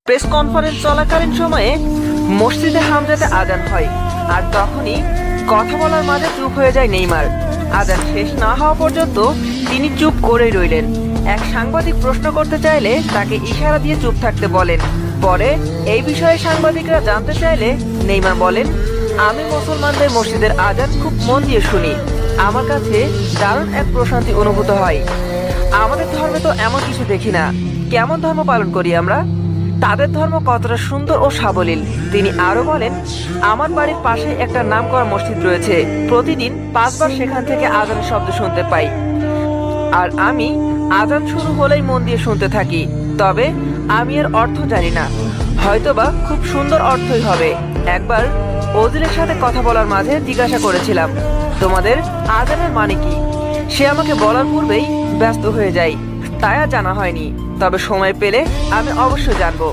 Press conference চলাকালীন সময়ে মসজিদে হামজাতে আজান হয়, আর তখনই কথা বলার মাঝে চুপ হয়ে যায় নেইমার। আজান শেষ না হওয়া পর্যন্ত তিনি চুপ করেই রইলেন। এক সাংবাদিক প্রশ্ন করতে চাইলে তাকে ইশারা দিয়ে চুপ থাকতে বলেন। পরে এই বিষয়ে সাংবাদিকরা জানতে চাইলে নেইমার বলেন, আমি মুসলমানদের মসজিদের আজান খুব মন দিয়ে শুনি। আমার কাছে দারুণ এক প্রশান্তি অনুভূত হয়। আমাদের ধর্মে তো এমন কিছু দেখি না। কেমন ধর্ম পালন করি আমরা? তাদের ধর্ম কতটা সুন্দর ও সাবলীল। তিনি আরো বলেন, আমার বাড়ির পাশে একটা নামকরা মসজিদ রয়েছে। প্রতিদিন 5 বার সেখান থেকে আজানের শব্দ শুনতে পাই, আর আমি আজান শুরু হলেই মন দিয়ে শুনতে থাকি। তবে আমি এর অর্থ জানি না, হয়তোবা খুব সুন্দর অর্থই হবে। একবার ওজিরের সাথে কথা বলার মাঝে জিজ্ঞাসা করেছিলাম, তোমাদের আজানের মানে কি? সে আমাকে বলার পূর্বেই ব্যস্ত হয়ে যায়, তাই আর জানা হয়নি। তবে সময় পেলে আমি অবশ্যই জানবো।